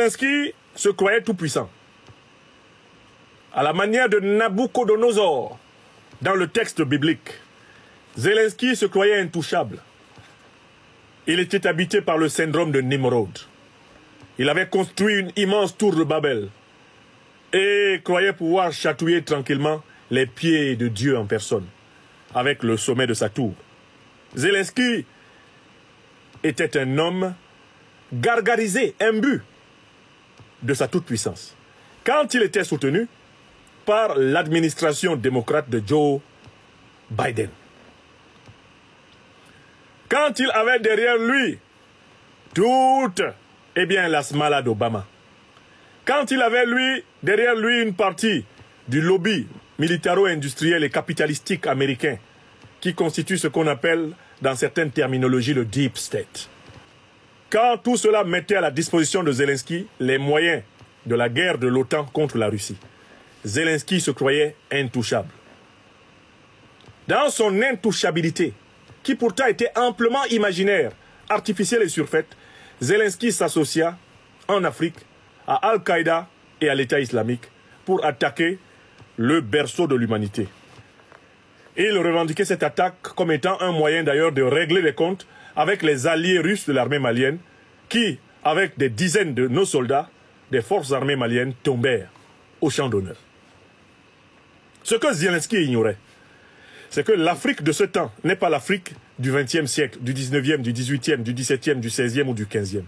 Zelensky se croyait tout puissant. À la manière de Nabuchodonosor dans le texte biblique, Zelensky se croyait intouchable. Il était habité par le syndrome de Nimrod. Il avait construit une immense tour de Babel et croyait pouvoir chatouiller tranquillement les pieds de Dieu en personne avec le sommet de sa tour. Zelensky était un homme gargarisé, imbu de sa toute-puissance. Quand il était soutenu par l'administration démocrate de Joe Biden. Quand il avait derrière lui toute, la smala d'Obama. Quand il avait derrière lui une partie du lobby militaro-industriel et capitalistique américain qui constitue ce qu'on appelle dans certaines terminologies le Deep State. Quand tout cela mettait à la disposition de Zelensky les moyens de la guerre de l'OTAN contre la Russie, Zelensky se croyait intouchable. Dans son intouchabilité, qui pourtant était amplement imaginaire, artificielle et surfaite, Zelensky s'associa en Afrique à Al-Qaïda et à l'État islamique pour attaquer le berceau de l'humanité. Il revendiquait cette attaque comme étant un moyen d'ailleurs de régler les comptes avec les alliés russes de l'armée malienne qui, avec des dizaines de nos soldats, des forces armées maliennes tombèrent au champ d'honneur. Ce que Zelensky ignorait, c'est que l'Afrique de ce temps n'est pas l'Afrique du XXe siècle, du XIXe, du XVIIIe, du XVIIe, du XVIe ou du XVe.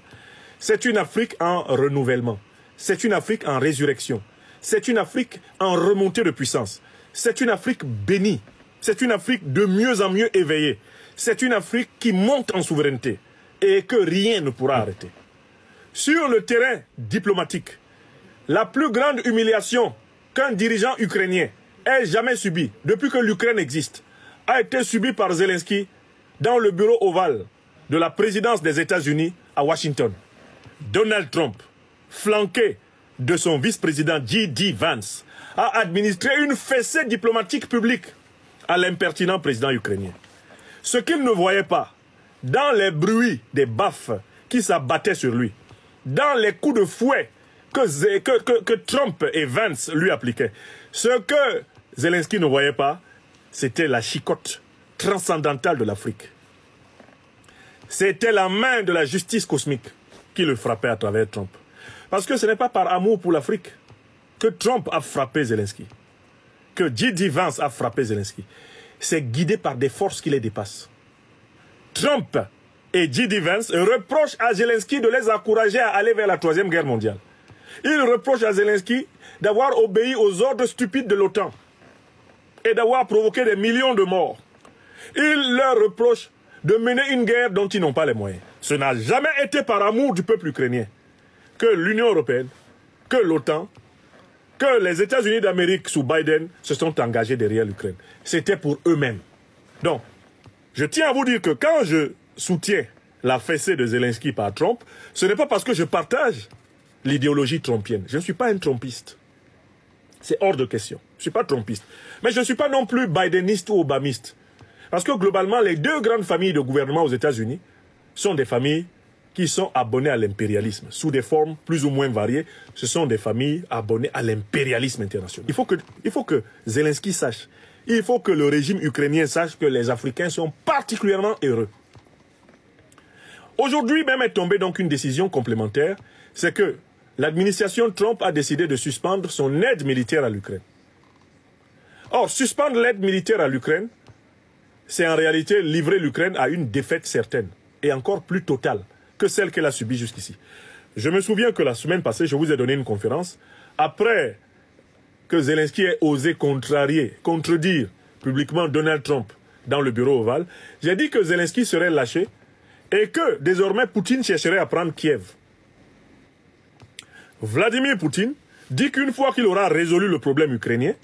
C'est une Afrique en renouvellement. C'est une Afrique en résurrection. C'est une Afrique en remontée de puissance. C'est une Afrique bénie. C'est une Afrique de mieux en mieux éveillée. C'est une Afrique qui monte en souveraineté et que rien ne pourra arrêter. Sur le terrain diplomatique, la plus grande humiliation qu'un dirigeant ukrainien ait jamais subie depuis que l'Ukraine existe a été subie par Zelensky dans le bureau ovale de la présidence des États-Unis à Washington. Donald Trump, flanqué de son vice-président J.D. Vance, a administré une fessée diplomatique publique à l'impertinent président ukrainien. Ce qu'il ne voyait pas, dans les bruits des baffes qui s'abattaient sur lui, dans les coups de fouet que Trump et Vance lui appliquaient, ce que Zelensky ne voyait pas, c'était la chicotte transcendantale de l'Afrique. C'était la main de la justice cosmique qui le frappait à travers Trump. Parce que ce n'est pas par amour pour l'Afrique que Trump a frappé Zelensky, que J.D. Vance a frappé Zelensky. C'est guidé par des forces qui les dépassent. Trump et J.D. Vance reprochent à Zelensky de les encourager à aller vers la Troisième Guerre mondiale. Ils reprochent à Zelensky d'avoir obéi aux ordres stupides de l'OTAN et d'avoir provoqué des millions de morts. Ils leur reprochent de mener une guerre dont ils n'ont pas les moyens. Ce n'a jamais été par amour du peuple ukrainien que l'Union européenne, que l'OTAN, que les États-Unis d'Amérique sous Biden se sont engagés derrière l'Ukraine. C'était pour eux-mêmes. Donc, je tiens à vous dire que quand je soutiens la fessée de Zelensky par Trump, ce n'est pas parce que je partage l'idéologie trumpienne. Je ne suis pas un trumpiste. C'est hors de question. Je ne suis pas trumpiste. Mais je ne suis pas non plus bideniste ou obamiste. Parce que globalement, les deux grandes familles de gouvernement aux États-Unis sont des familles qui sont abonnées à l'impérialisme. Sous des formes plus ou moins variées, ce sont des familles abonnées à l'impérialisme international. Il faut que Zelensky sache, il faut que le régime ukrainien sache que les Africains sont particulièrement heureux. Aujourd'hui même est tombée donc une décision complémentaire, c'est que l'administration Trump a décidé de suspendre son aide militaire à l'Ukraine. Or, suspendre l'aide militaire à l'Ukraine, c'est en réalité livrer l'Ukraine à une défaite certaine et encore plus totale que celle qu'elle a subie jusqu'ici. Je me souviens que la semaine passée, je vous ai donné une conférence après que Zelensky ait osé contredire publiquement Donald Trump dans le bureau ovale. J'ai dit que Zelensky serait lâché et que désormais Poutine chercherait à prendre Kiev. Vladimir Poutine dit qu'une fois qu'il aura résolu le problème ukrainien,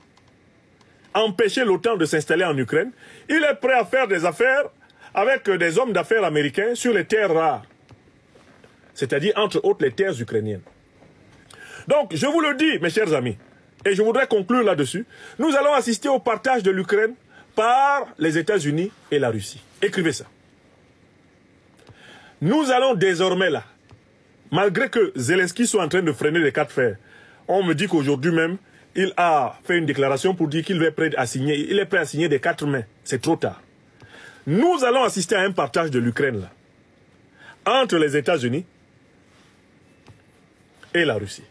empêcher l'OTAN de s'installer en Ukraine, il est prêt à faire des affaires avec des hommes d'affaires américains sur les terres rares, c'est-à-dire entre autres les terres ukrainiennes. Donc, je vous le dis, mes chers amis, et je voudrais conclure là-dessus, nous allons assister au partage de l'Ukraine par les États-Unis et la Russie. Écrivez ça. Nous allons désormais là malgré que Zelensky soit en train de freiner les 4 fers, on me dit qu'aujourd'hui même, il a fait une déclaration pour dire qu'il est prêt à signer. Il est prêt à signer des 4 mains. C'est trop tard. Nous allons assister à un partage de l'Ukraine là, entre les États-Unis et la Russie.